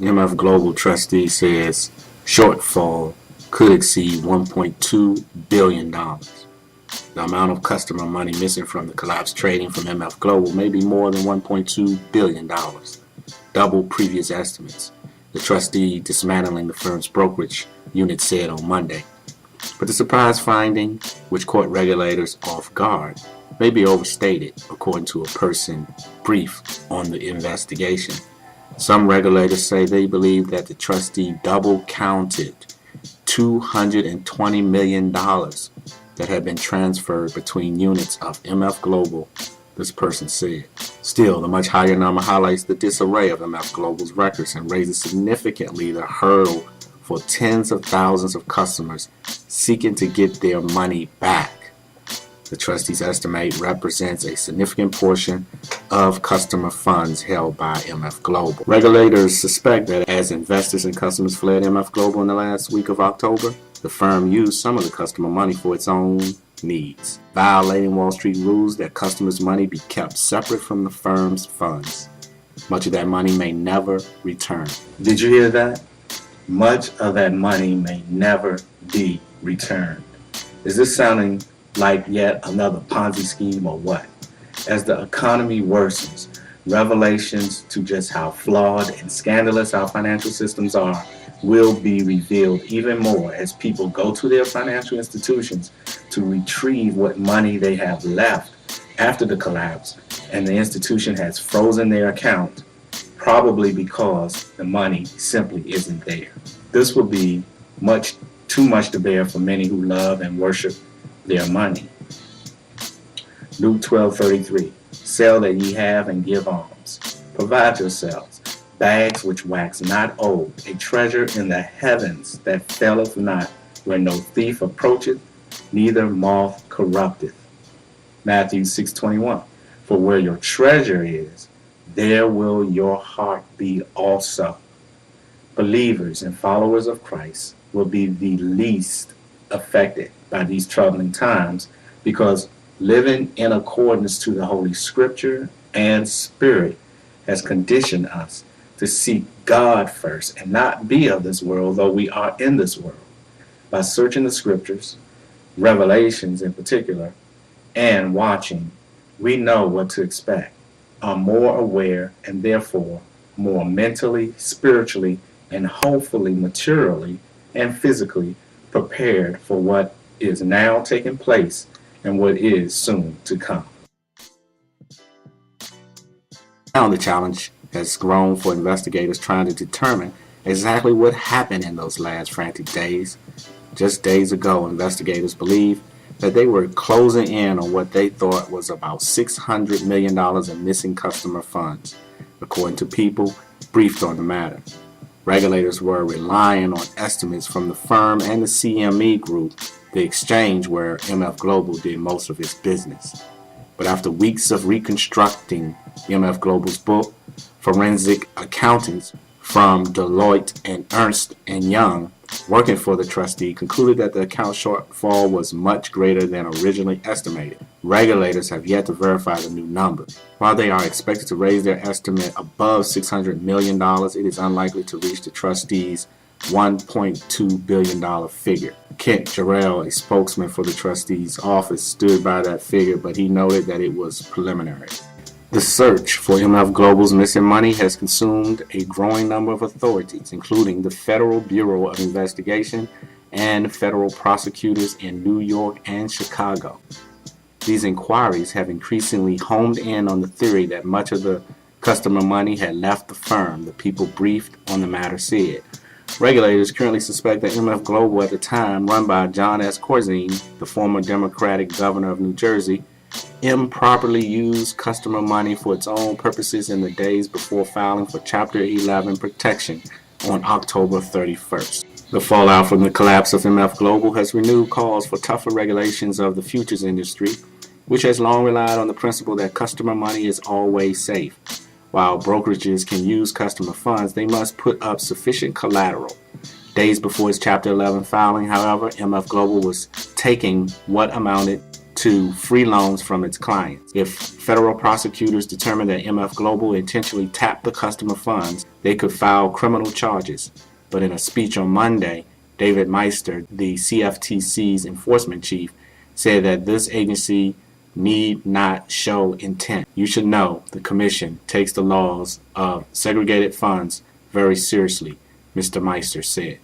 MF Global trustee says shortfall could exceed $1.2 billion. The amount of customer money missing from the collapsed trading from MF Global may be more than $1.2 billion, double previous estimates, the trustee dismantling the firm's brokerage unit said on Monday. But the surprise finding, which caught regulators off guard, may be overstated, according to a person briefed on the investigation. Some regulators say they believe that the trustee double counted $220 million that had been transferred between units of MF Global, this person said. Still, the much higher number highlights the disarray of MF Global's records and raises significantly the hurdle for tens of thousands of customers seeking to get their money back. The trustee's estimate represents a significant portion of customer funds held by MF Global. Regulators suspect that as investors and customers fled MF Global in the last week of October, the firm used some of the customer money for its own needs, violating Wall Street rules that customers' money be kept separate from the firm's funds. Much of that money may never return. Did you hear that? Much of that money may never be returned. Is this sounding like yet another Ponzi scheme or what? As the economy worsens, revelations to just how flawed and scandalous our financial systems are will be revealed even more as people go to their financial institutions to retrieve what money they have left after the collapse, and the institution has frozen their account, probably because the money simply isn't there. This will be too much to bear for many who love and worship their money. Luke 12:33, sell that ye have and give alms. Provide yourselves bags which wax not old, a treasure in the heavens that faileth not, where no thief approacheth, neither moth corrupteth. Matthew 6:21, for where your treasure is, there will your heart be also. Believers and followers of Christ will be the least affected by these troubling times because living in accordance to the Holy Scripture and Spirit has conditioned us to seek God first and not be of this world, though we are in this world. By searching the Scriptures, Revelations in particular, and watching, we know what to expect, are more aware, and therefore more mentally, spiritually, and hopefully materially and physically prepared for what is now taking place and what is soon to come. Now the challenge has grown for investigators trying to determine exactly what happened in those last frantic days. Just days ago, investigators believed that they were closing in on what they thought was about $600 million in missing customer funds, according to people briefed on the matter. Regulators were relying on estimates from the firm and the CME Group, the exchange where MF Global did most of its business. But after weeks of reconstructing MF Global's book, forensic accountants from Deloitte and Ernst & Young working for the trustee concluded that the account shortfall was much greater than originally estimated. Regulators have yet to verify the new number. While they are expected to raise their estimate above $600 million, it is unlikely to reach the trustee's $1.2 billion figure. Kent Jarrell, a spokesman for the trustee's office, stood by that figure, but he noted that it was preliminary. The search for MF Global's missing money has consumed a growing number of authorities, including the Federal Bureau of Investigation and federal prosecutors in New York and Chicago. These inquiries have increasingly homed in on the theory that much of the customer money had left the firm, the people briefed on the matter said. Regulators currently suspect that MF Global at the time, run by John S. Corzine, the former Democratic governor of New Jersey, improperly used customer money for its own purposes in the days before filing for Chapter 11 protection on October 31st. The fallout from the collapse of MF Global has renewed calls for tougher regulations of the futures industry, which has long relied on the principle that customer money is always safe. While brokerages can use customer funds, they must put up sufficient collateral. Days before its Chapter 11 filing, however, MF Global was taking what amounted to free loans from its clients. If federal prosecutors determine that MF Global intentionally tapped the customer funds, they could file criminal charges. But in a speech on Monday, David Meister, the CFTC's enforcement chief, said that this agency need not show intent. You should know the Commission takes the laws of segregated funds very seriously, Mr. Meister said.